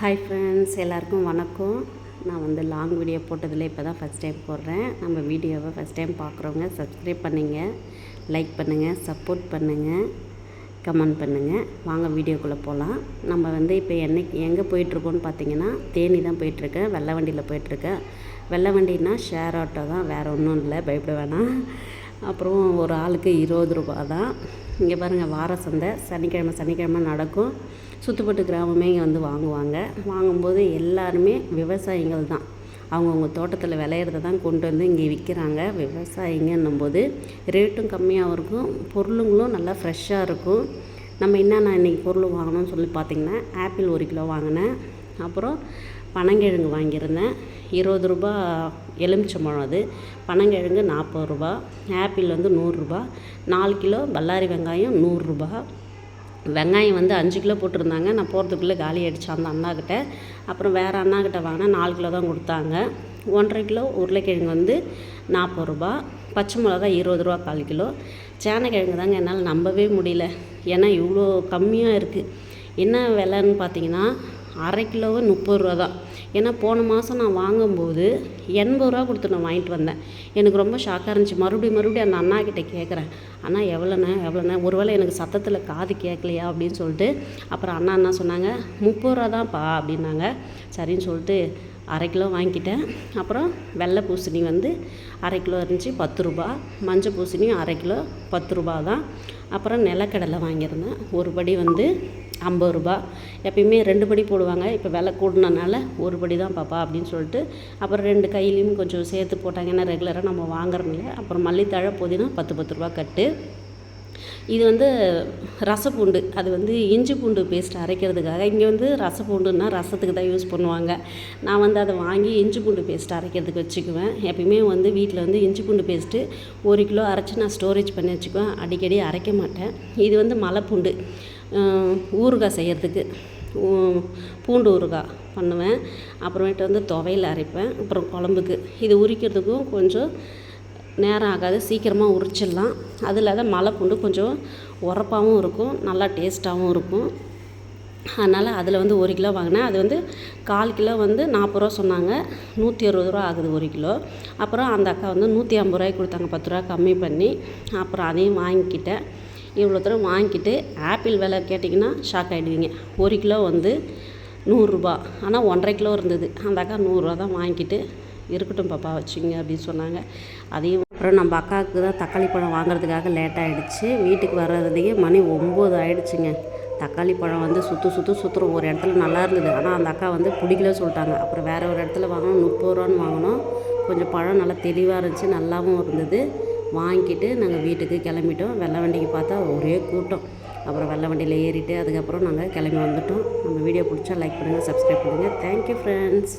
Hi friends, எல்லாருக்கும் வணக்கம். நான் வந்து லாங் வீடியோ போட்டதில் இப்போ தான் ஃபஸ்ட் டைம் போடுறேன். நம்ம வீடியோவை ஃபஸ்ட் டைம் பார்க்குறவங்க சப்ஸ்கிரைப் பண்ணுங்கள், லைக் பண்ணுங்கள், சப்போர்ட் பண்ணுங்கள், கமெண்ட் பண்ணுங்கள். வாங்க வீடியோக்குள்ளே போகலாம். நம்ம வந்து இப்போ எங்கே போயிட்டுருக்கோன்னு பார்த்தீங்கன்னா, தேனி தான் போயிட்டுருக்கேன். வெள்ளை வண்டியில் போயிட்டுருக்கேன். வெள்ளை வண்டின்னா ஷேர் ஆட்டோ தான், வேறு ஒன்றும் இல்லை, பயப்பட வேணாம். அப்புறம் ஒரு ஆளுக்கு 20 ரூபா தான். இங்கே பாருங்கள், வார சந்தை சனிக்கிழமை நடக்கும். சுற்றுப்பட்டு கிராமமே இங்கே வந்து வாங்கும்போது எல்லாருமே விவசாயிகள் தான். அவங்கவுங்க தோட்டத்தில் விளையிறத தான் கொண்டு வந்து இங்கே விற்கிறாங்க. விவசாயிங்கன்னும்போது ரேட்டும் கம்மியாகவும் இருக்கும், பொருளுங்களும் நல்லா ஃப்ரெஷ்ஷாக இருக்கும். நம்ம என்னென்ன இன்றைக்கி பொருள் வாங்கணும்னு சொல்லி பார்த்திங்கன்னா, ஆப்பிள் 1 கிலோ வாங்கினேன். அப்புறம் பனங்கிழங்கு வாங்கியிருந்தேன், 20 ரூபா. எலுமிச்சம்பழம், அது பனங்கிழங்கு 40 ரூபா. ஆப்பிள் வந்து 100 ரூபா. 4 கிலோ பல்லாரி வெங்காயம் 100 ரூபா. வெங்காயம் வந்து 5 கிலோ போட்டிருந்தாங்க. நான் போகிறதுக்குள்ளே காலி ஆகிடுச்சு அந்த அண்ணாக்கிட்ட. அப்புறம் வேறு அண்ணாக்கிட்ட வாங்கினா 4 கிலோ தான் கொடுத்தாங்க. 1,5 கிலோ உருளைக்கிழங்கு வந்து 40 ரூபா. பச்சை மிளகா 20 ரூபா 1/4 கிலோ. சேனக்கிழங்கு தாங்க என்னால் நம்பவே முடியல, ஏன்னா இவ்வளோ கம்மியாக இருக்குது. என்ன விலைன்னு பார்த்தீங்கன்னா, 1/2 கிலோவே 30 ரூபா தான். ஏன்னா போன மாதம் நான் வாங்கும்போது 80 ரூபா கொடுத்து நான் வாங்கிட்டு வந்தேன். எனக்கு ரொம்ப ஷாக்காக இருந்துச்சு. மறுபடியும் அந்த அண்ணாக்கிட்ட கேட்குறேன், அண்ணா எவ்வளோண்ணே, ஒருவேளை எனக்கு சத்தத்தில் காது கேட்கலையா அப்படின்னு சொல்லிட்டு. அப்புறம் அண்ணா என்ன சொன்னாங்க, 30 ரூபா தான்ப்பா அப்படின்னாங்க. சரின்னு சொல்லிட்டு 1/2 கிலோ வாங்கிக்கிட்டேன். அப்புறம் வெள்ளை பூசணி வந்து 1/2 கிலோ இருந்துச்சு, 10 ரூபா. மஞ்சள் பூசணியும் 1/2 கிலோ 10 ரூபா தான். அப்புறம் நிலக்கடலை வாங்கியிருந்தேன், ஒரு படி வந்து 50 ரூபா. எப்பயுமே 2 படி போடுவாங்க, இப்போ விலை கூடுனனால 1 படி தான் பாப்பா அப்படின்னு சொல்லிட்டு. அப்புறம் 2 கையிலையும் கொஞ்சம் சேர்த்து போட்டாங்க, ஏன்னா ரெகுலராக நம்ம வாங்குறதில்ல. அப்புறம் மல்லித்தழை புதினா 10 ரூபா கட்டு. இது வந்து ரசப்பூண்டு, அது வந்து இஞ்சி பூண்டு பேஸ்ட் அரைக்கிறதுக்காக. இங்கே வந்து ரசப்பூண்டுன்னா ரசத்துக்கு தான் யூஸ் பண்ணுவாங்க. நான் வந்து அதை வாங்கி இஞ்சி பூண்டு பேஸ்ட் அரைக்கிறதுக்கு வச்சுக்குவேன். எப்பயுமே வந்து வீட்டில் வந்து இஞ்சி பூண்டு பேஸ்ட்டு 1 கிலோ அரைச்சி நான் ஸ்டோரேஜ் பண்ணி வச்சுக்குவேன். அடிக்கடி அரைக்க மாட்டேன். இது வந்து மலைப்பூண்டு, ஊறுகாய் செய்கிறதுக்கு பூண்டு ஊறுகாய் பண்ணுவேன். அப்புறமேட்டு வந்து துவையல் அரைப்பேன். அப்புறம் குழம்புக்கு இது உரிக்கிறதுக்கும் கொஞ்சம் நேரம் ஆகாது, சீக்கிரமாக உரிச்சிடலாம். அது இல்லாத மலைப்பூண்டு கொஞ்சம் உரப்பாகவும் இருக்கும், நல்லா டேஸ்ட்டாகவும் இருக்கும். அதனால் அதில் வந்து 1 கிலோ வாங்கினேன். அது வந்து 1/4 கிலோ வந்து 40 ரூபா சொன்னாங்க, 160 ரூபா ஆகுது 1 கிலோ. அப்புறம் அந்த அக்கா வந்து 150 ரூபாய்க்கு கொடுத்தாங்க, 10 ரூபா கம்மி பண்ணி. அப்புறம் அதையும் வாங்கிக்கிட்டேன். இவ்வளோ தூரம் வாங்கிக்கிட்டு ஆப்பிள் விலை கேட்டிங்கன்னா ஷாக் ஆகிடுவீங்க. 1 கிலோ வந்து 100 ரூபா, ஆனால் 1/2 கிலோ இருந்தது. அந்த அக்கா 100 ரூபா தான் வாங்கிக்கிட்டு, இருக்கட்டும் பாப்பா வச்சுங்க அப்படின்னு சொன்னாங்க. அதையும் அப்புறம் நம்ம அக்காவுக்கு தான் தக்காளி பழம் வாங்குறதுக்காக லேட்டாகிடுச்சு. வீட்டுக்கு வர்றதுக்கே மணி 9 ஆகிடுச்சுங்க. தக்காளி பழம் வந்து சுற்றுறோம். ஒரு இடத்துல நல்லா இருந்தது, ஆனால் அந்த அக்கா வந்து பிடிக்கல சொல்லிட்டாங்க. அப்புறம் வேறு ஒரு இடத்துல வாங்கினோம், 30 ரூபான்னு வாங்கினோம். கொஞ்சம் பழம் நல்லா தெளிவாக இருந்துச்சு, நல்லாவும் இருந்தது. வாங்கிட்டு நாங்கள் வீட்டுக்கு கிளம்பிட்டோம். வெள்ளை வண்டிக்கு பார்த்தா ஒரே கூட்டம். அப்புறம் வெள்ளை வண்டியில் ஏறிட்டு அதுக்கப்புறம் நாங்கள் கிளம்பி வந்துட்டோம். நம்ம வீடியோ பிடிச்சா லைக் பண்ணுங்கள், சப்ஸ்கிரைப் பண்ணுங்கள். Thank you friends.